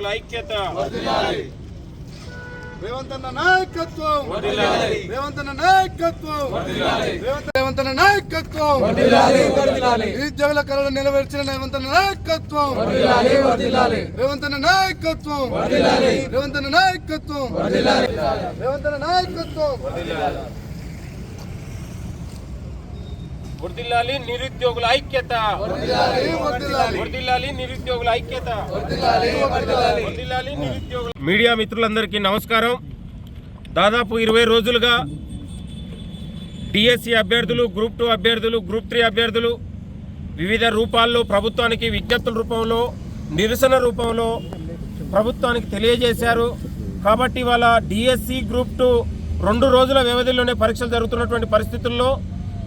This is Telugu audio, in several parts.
నిరుద్యోగుల ఐక్యత రేవంత్ అన్న నాయకత్వం రేవంత్ అన్న నాయకత్వం రేవంత్ అన్న నాయకత్వం నిరుద్యోగుల కళలు నెరవేర్చిన రేవంత్ అన్న నాయకత్వం రేవంత్ అన్న నాయకత్వం రేవంత్ అన్న నాయకత్వం రేవంత్ అన్న నాయకత్వం వర్ధిల్లాలి నిరుద్యోగుల ఐక్యత వర్ధిల్లాలి నిరుద్యోగుల ఐక్యత వర్ధిల్లాలి నిరుద్యోగుల. మీడియా మిత్రులందరికీ నమస్కారం. దాదాపు 20 రోజులుగా డిఎస్సి అభ్యర్థులు, గ్రూప్ 2 అభ్యర్థులు, గ్రూప్ 3 అభ్యర్థులు వివిధ రూపాల్లో ప్రభుత్వానికి విజ్ఞప్తుల రూపంలో, నిరసన రూపంలో ప్రభుత్వానికి తెలియజేశారు. కాబట్టి వాళ్ళ డిఎస్సి, గ్రూప్ 2 2 రోజుల వ్యవధిలోనే పరీక్షలు జరుగుతున్నటువంటి పరిస్థితుల్లో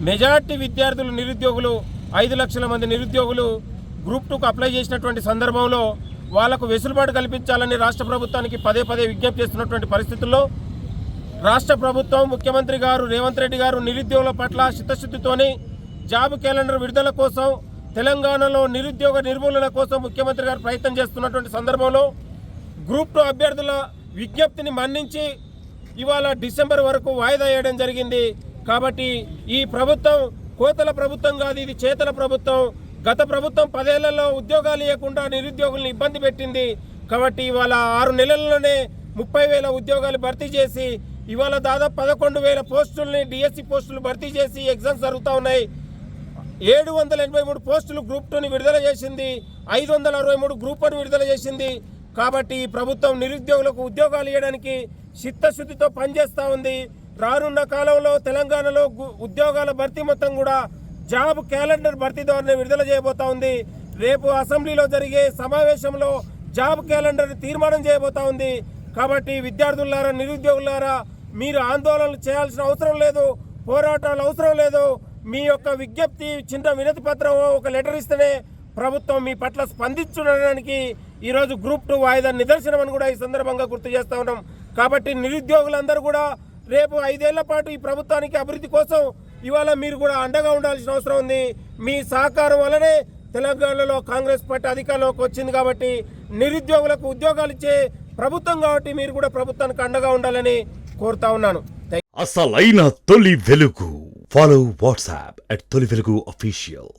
మెజార్టీ విద్యార్థులు, నిరుద్యోగులు 5 లక్షల మంది నిరుద్యోగులు గ్రూప్ 2కు అప్లై చేసినటువంటి సందర్భంలో వాళ్లకు వెసులుబాటు కల్పించాలని రాష్ట్ర ప్రభుత్వానికి పదే విజ్ఞప్తి చేస్తున్నటువంటి పరిస్థితుల్లో రాష్ట్ర ప్రభుత్వం, ముఖ్యమంత్రి గారు రేవంత్ రెడ్డి గారు నిరుద్యోగుల పట్ల చిత్తశుద్ధితోని జాబ్ క్యాలెండర్ విడుదల కోసం, తెలంగాణలో నిరుద్యోగ నిర్మూలన కోసం ముఖ్యమంత్రి గారు ప్రయత్నం చేస్తున్నటువంటి సందర్భంలో గ్రూప్ 2 అభ్యర్థుల విజ్ఞప్తిని మన్నించి ఇవాళ డిసెంబర్ వరకు వాయిదా వేయడం జరిగింది. కాబట్టి ఈ ప్రభుత్వం కోతల ప్రభుత్వం కాదు, ఇది చేతల ప్రభుత్వం. గత ప్రభుత్వం 10 ఏళ్లలో ఉద్యోగాలు ఇవ్వకుండా నిరుద్యోగుల్ని ఇబ్బంది పెట్టింది. కాబట్టి ఇవాళ 6 నెలల్లోనే 30,000 ఉద్యోగాలు భర్తీ చేసి ఇవాళ దాదాపు 11,000 పోస్టుల్ని డిఎస్సి పోస్టులు భర్తీ చేసి ఎగ్జామ్స్ జరుగుతూ ఉన్నాయి. 783 పోస్టులు గ్రూప్ 2ని విడుదల చేసింది, 563 గ్రూప్ 1 విడుదల చేసింది. కాబట్టి ఈ ప్రభుత్వం నిరుద్యోగులకు ఉద్యోగాలు ఇవ్వడానికి చిత్తశుద్ధితో పనిచేస్తూ ఉంది. రానున్న కాలంలో తెలంగాణలో ఉద్యోగాల భర్తీ మొత్తం కూడా జాబ్ క్యాలెండర్ భర్తీ ద్వారా విడుదల చేయబోతా ఉంది. రేపు అసెంబ్లీలో జరిగే సమావేశంలో జాబ్ క్యాలెండర్ తీర్మానం చేయబోతా ఉంది. కాబట్టి విద్యార్థులారా, నిరుద్యోగులారా, మీరు ఆందోళనలు చేయాల్సిన అవసరం లేదు, పోరాటాలు అవసరం లేదు. మీ యొక్క విజ్ఞప్తి, చిన్న వినతి పత్రం, ఒక లెటర్ ఇస్తేనే ప్రభుత్వం మీ పట్ల స్పందించడానికి ఈరోజు గ్రూప్ 2 వాయిదా నిదర్శనం అని కూడా ఈ సందర్భంగా గుర్తు చేస్తూ ఉన్నాం. కాబట్టి నిరుద్యోగులందరూ కూడా రేపు 5 ఏళ్ల పాటు ఈ ప్రభుత్వానికి అభివృద్ధి కోసం ఇవాళ మీరు కూడా అండగా ఉండాల్సిన అవసరం ఉంది. మీ సహకారం వల్లనే తెలంగాణలో కాంగ్రెస్ పార్టీ అధికారంలోకి వచ్చింది. కాబట్టి నిరుద్యోగులకు ఉద్యోగాలు ఇచ్చే ప్రభుత్వం కాబట్టి మీరు కూడా ప్రభుత్వానికి అండగా ఉండాలని కోరుతా ఉన్నాను. అసలైన తొలి వెలుగు. ఫాలో వాట్సాప్ @తొలి వెలుగు official.